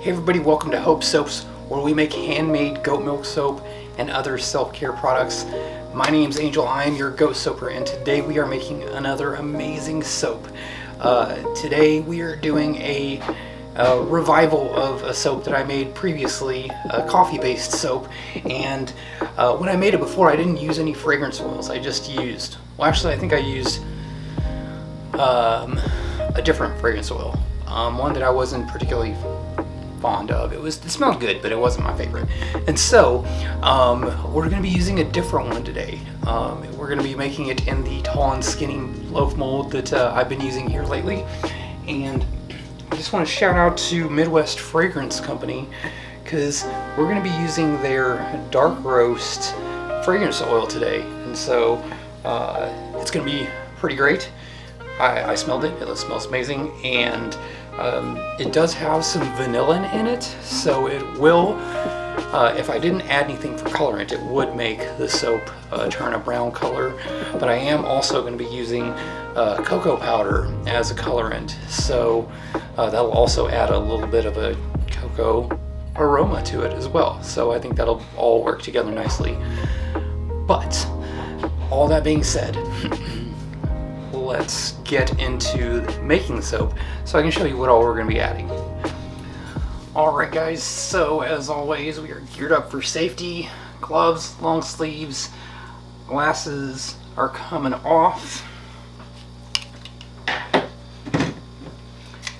Hey everybody, welcome to Hope Soaps, where we make handmade goat milk soap and other self-care products. My name's Angel, I am your goat soaper, and today we are making another amazing soap. Today we are doing a revival of a soap that I made previously, a coffee-based soap, and when I made it before I didn't use any fragrance oils. I just used, well actually I think I used a different fragrance oil, one that I wasn't particularly fond of. It smelled good, but it wasn't my favorite. And so we're going to be using a different one today. We're going to be making it in the tall and skinny loaf mold that I've been using here lately. And I just want to shout out to Midwest Fragrance Company, because we're going to be using their dark roast fragrance oil today. And so it's going to be pretty great. I smelled it. It smells amazing, and it does have some vanilla in it, so it will, if I didn't add anything for colorant, it would make the soap turn a brown color. But I am also going to be using cocoa powder as a colorant, so that'll also add a little bit of a cocoa aroma to it as well. So I think that'll all work together nicely. But all that being said, let's get into making the soap so I can show you what all we're going to be adding. Alright guys, so as always we are geared up for safety. Gloves, long sleeves, glasses are coming off,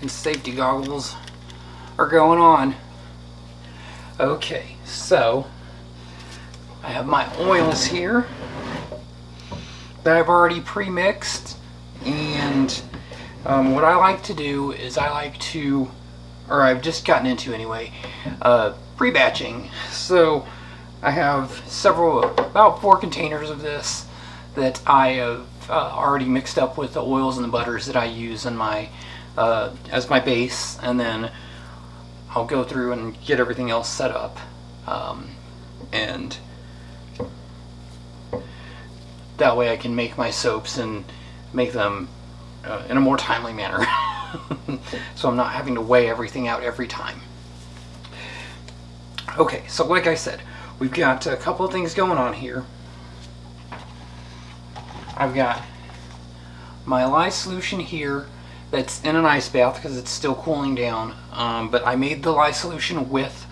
and safety goggles are going on. Okay, so I have my oils here that I've already pre-mixed. And what I like to do is I've just gotten into anyway, pre-batching. So I have about 4 containers of this that I have already mixed up with the oils and the butters that I use in my as my base, and then I'll go through and get everything else set up, and that way I can make my soaps and make them in a more timely manner. So I'm not having to weigh everything out every time. Okay, so like I said, we've got a couple of things going on here. I've got my lye solution here that's in an ice bath because it's still cooling down, but I made the lye solution with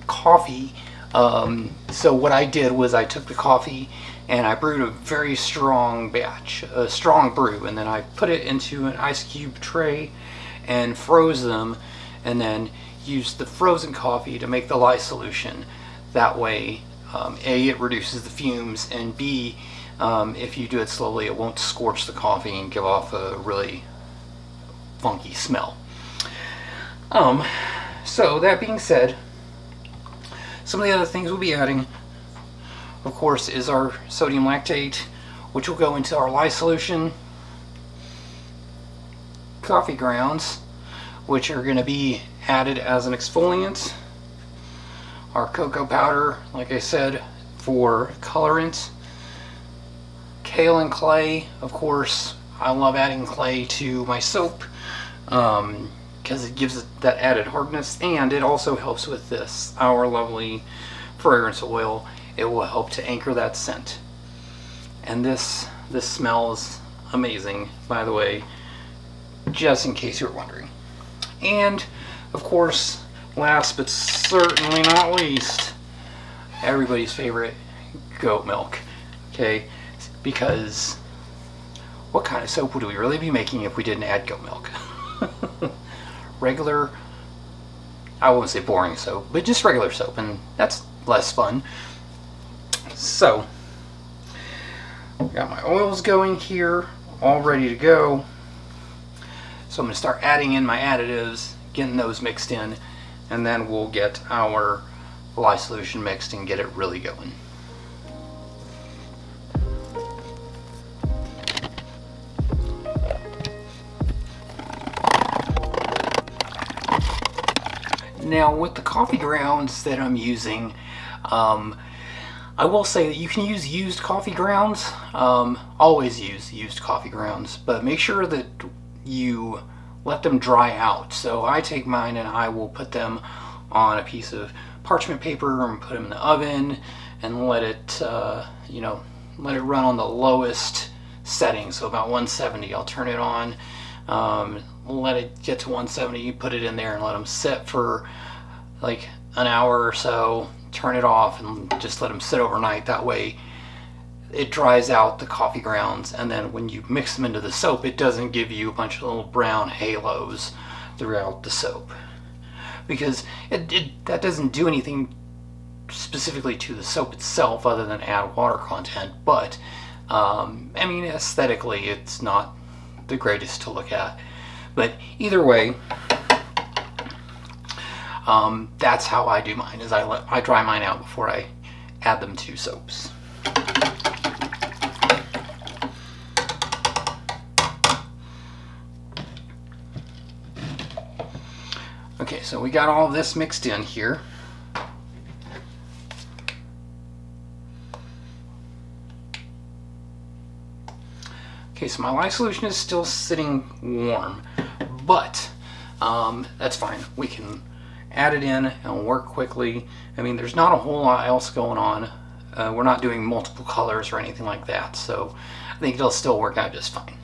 coffee. So what I did was I took the coffee and I brewed a very strong batch, a strong brew, and then I put it into an ice cube tray and froze them, and then used the frozen coffee to make the lye solution. That way, A, it reduces the fumes, and B, if you do it slowly, it won't scorch the coffee and give off a really funky smell. So that being said, some of the other things we'll be adding, of course, is our sodium lactate, which will go into our lye solution, coffee grounds, which are going to be added as an exfoliant, our cocoa powder, like I said, for colorant, kale and clay. Of course, I love adding clay to my soap because it gives it that added hardness, and it also helps with this, our lovely fragrance oil. It will help to anchor that scent. And this smells amazing, by the way, just in case you were wondering. And of course, last but certainly not least, everybody's favorite, goat milk. Okay, because what kind of soap would we really be making if we didn't add goat milk? Regular, I won't say boring soap, but just regular soap, and that's less fun. So, got my oils going here, all ready to go. So I'm going to start adding in my additives, getting those mixed in, and then we'll get our lye solution mixed and get it really going. Now with the coffee grounds that I'm using, I will say that you can use used coffee grounds. Always use used coffee grounds, but make sure that you let them dry out. So I take mine and I will put them on a piece of parchment paper and put them in the oven and let it, let it run on the lowest setting, so about 170. I'll turn it on, let it get to 170, put it in there and let them sit for like an hour or so, turn it off and just let them sit overnight. That way it dries out the coffee grounds, and then when you mix them into the soap, it doesn't give you a bunch of little brown halos throughout the soap, because that doesn't do anything specifically to the soap itself other than add water content. But I mean, aesthetically it's not the greatest to look at, but either way, that's how I do mine, is I dry mine out before I add them to soaps. Okay, so we got all of this mixed in here. Okay, so my lye solution is still sitting warm, but that's fine. We can add it in and work quickly. I mean, there's not a whole lot else going on. We're not doing multiple colors or anything like that, so I think it'll still work out just fine.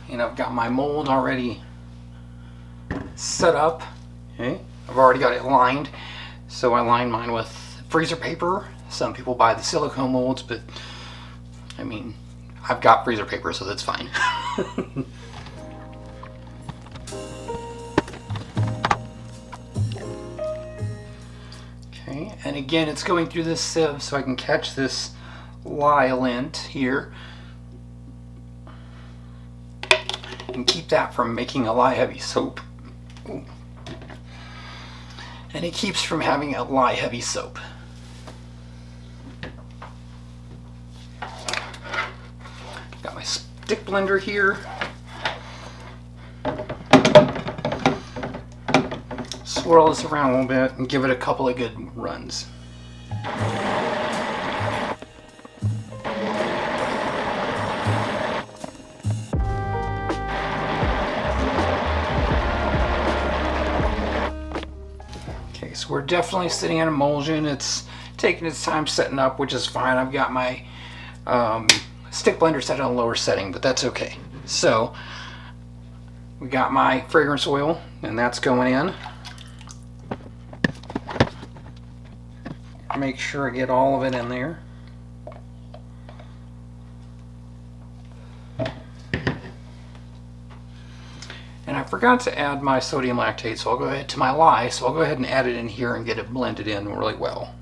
And I've got my mold already set up. Okay, I've already got it lined, so I line mine with freezer paper. Some people buy the silicone molds, but I mean, I've got freezer paper, so that's fine. Okay, and again, it's going through this sieve so I can catch this lye lint here and keep that from making a lye heavy soap. Ooh. And it keeps from having a lye heavy soap. Got my stick blender here. Swirl this around a little bit and give it a couple of good runs. So we're definitely sitting in emulsion. It's taking its time setting up, which is fine. I've got my stick blender set on a lower setting, but that's okay. So we got my fragrance oil, and that's going in. Make sure I get all of it in there. And I forgot to add my sodium lactate, so I'll go ahead to my lye, so I'll go ahead and add it in here and get it blended in really well.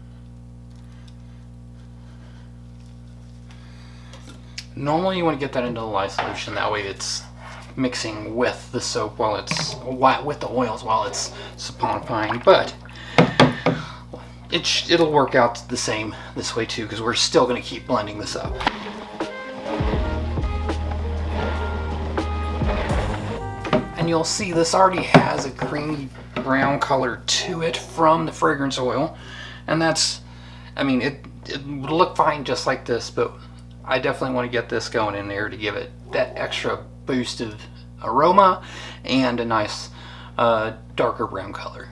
Normally you want to get that into the lye solution, that way it's mixing with the soap while it's, with the oils while it's saponifying, but it'll work out the same this way too, because we're still going to keep blending this up. And you'll see this already has a creamy brown color to it from the fragrance oil, and that's, I mean, it would look fine just like this, but I definitely want to get this going in there to give it that extra boost of aroma and a nice darker brown color.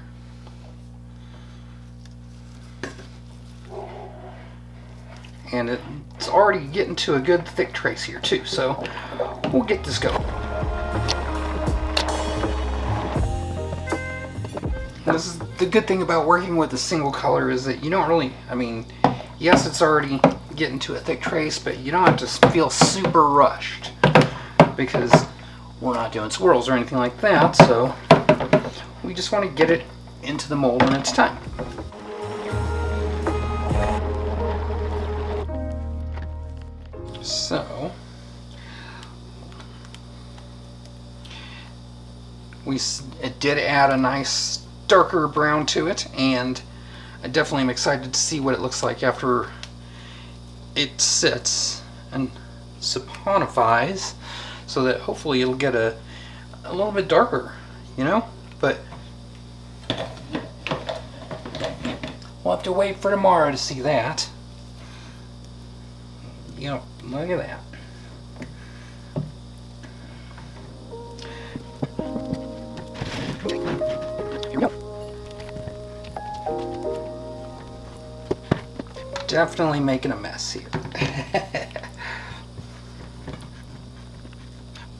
And it's already getting to a good thick trace here too, so we'll get this going. This is the good thing about working with a single color, is that you don't really, I mean, yes, it's already getting to a thick trace, but you don't have to feel super rushed because we're not doing swirls or anything like that, so we just want to get it into the mold when it's time. So it did add a nice darker brown to it, and I definitely am excited to see what it looks like after it sits and saponifies, so that hopefully it'll get a little bit darker, you know, but We'll have to wait for tomorrow to see that. Yep, look at that. Here we go. Definitely making a mess here.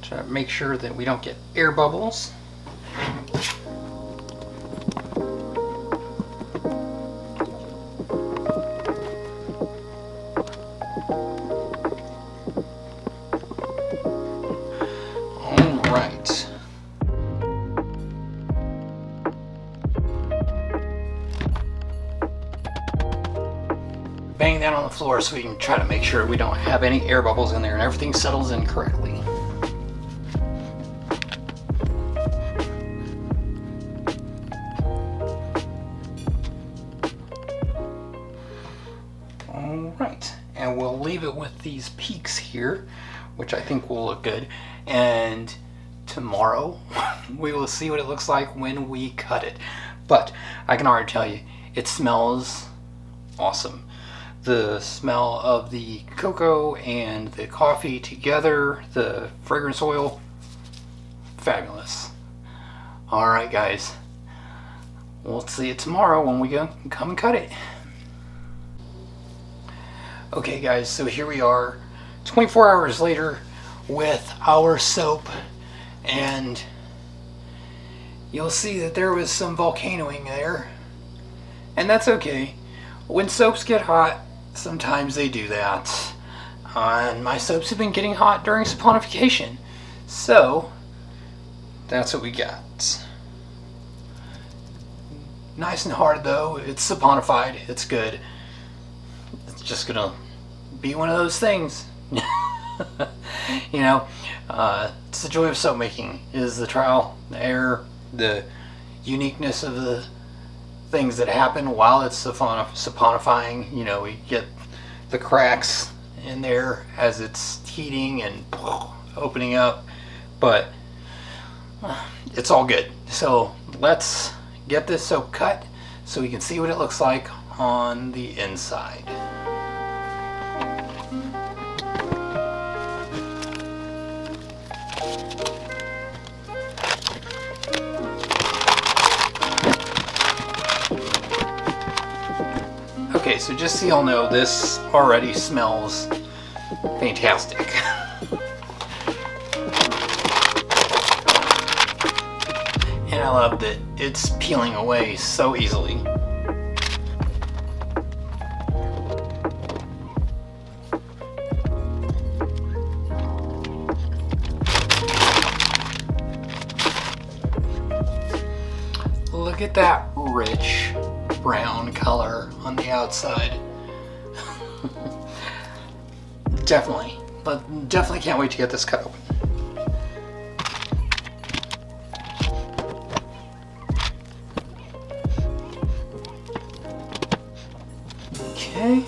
Try to make sure that we don't get air bubbles. Alright. Bang that on the floor so we can try to make sure we don't have any air bubbles in there and everything settles in correctly. Alright, and we'll leave it with these peaks here, which I think will look good. And tomorrow we will see what it looks like when we cut it. But I can already tell you, it smells awesome. The smell of the cocoa and the coffee together, the fragrance oil, fabulous. Alright guys, we'll see you tomorrow when we come and cut it. Okay guys, so here we are 24 hours later with our soap, and you'll see that there was some volcanoing there, and that's okay. When soaps get hot, sometimes they do that, and my soaps have been getting hot during saponification, so that's what we got. Nice and hard though, it's saponified, it's good. It's just gonna be one of those things. You know, it's the joy of soap making, is the trial, the error, the uniqueness of the things that happen while it's saponifying. You know, we get the cracks in there as it's heating and opening up, but it's all good. So let's get this soap cut so we can see what it looks like on the inside. Okay, so just so y'all know, this already smells fantastic. And I love that it's peeling away so easily. Look at that rich brown color on the outside. Definitely can't wait to get this cut open. Okay.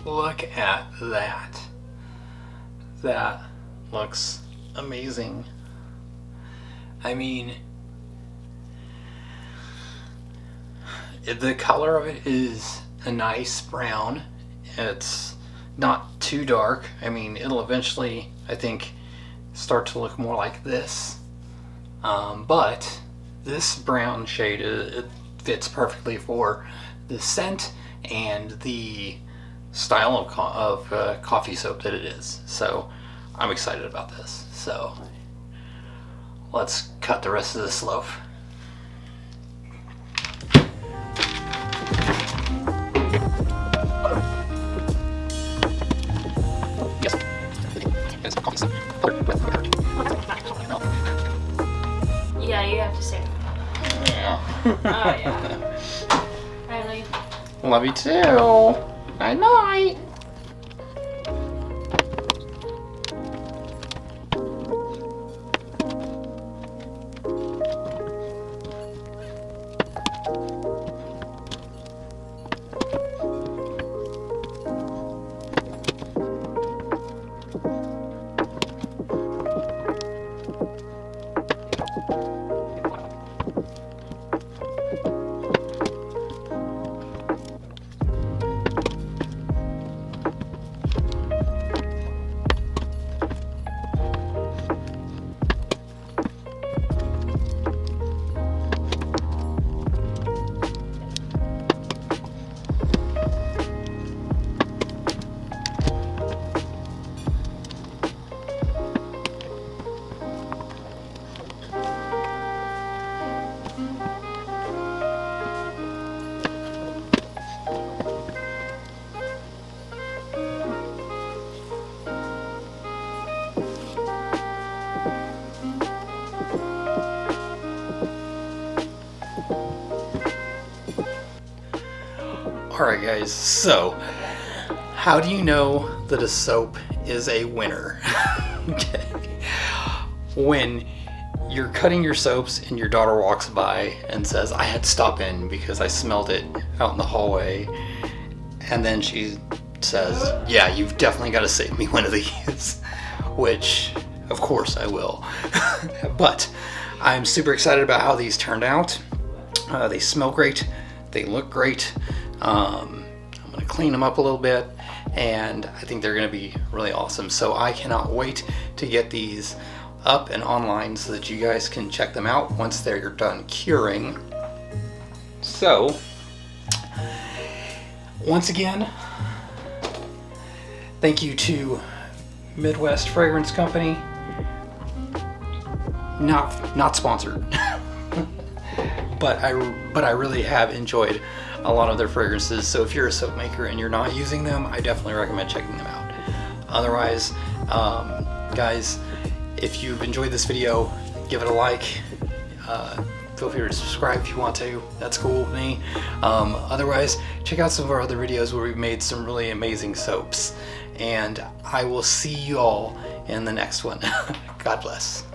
Look at that. That looks amazing. I mean, the color of it is a nice brown. It's not too dark. I mean, it'll eventually, I think, start to look more like this. But this brown shade, it fits perfectly for the scent and the style of coffee soap that it is. So I'm excited about this. So let's cut the rest of this loaf. Yes. It's coffee soap. Yeah, you have to say it. Yeah. Oh yeah. Riley. Love you too. Night night. Alright guys, so how do you know that a soap is a winner? Okay. When you're cutting your soaps and your daughter walks by and says, I had to stop in because I smelled it out in the hallway, and then she says, yeah, you've definitely got to save me one of these, which of course I will. But I'm super excited about how these turned out. They smell great, they look great. I'm going to clean them up a little bit, and I think they're going to be really awesome. So I cannot wait to get these up and online so that you guys can check them out once they're done curing. So once again, thank you to Midwest Fragrance Company. Not sponsored. but I really have enjoyed a lot of their fragrances. So if you're a soap maker and you're not using them, I definitely recommend checking them out. Otherwise, guys, if you've enjoyed this video, give it a like. Feel free to subscribe if you want to. That's cool with me. Otherwise, check out some of our other videos where we've made some really amazing soaps. And I will see you all in the next one. God bless.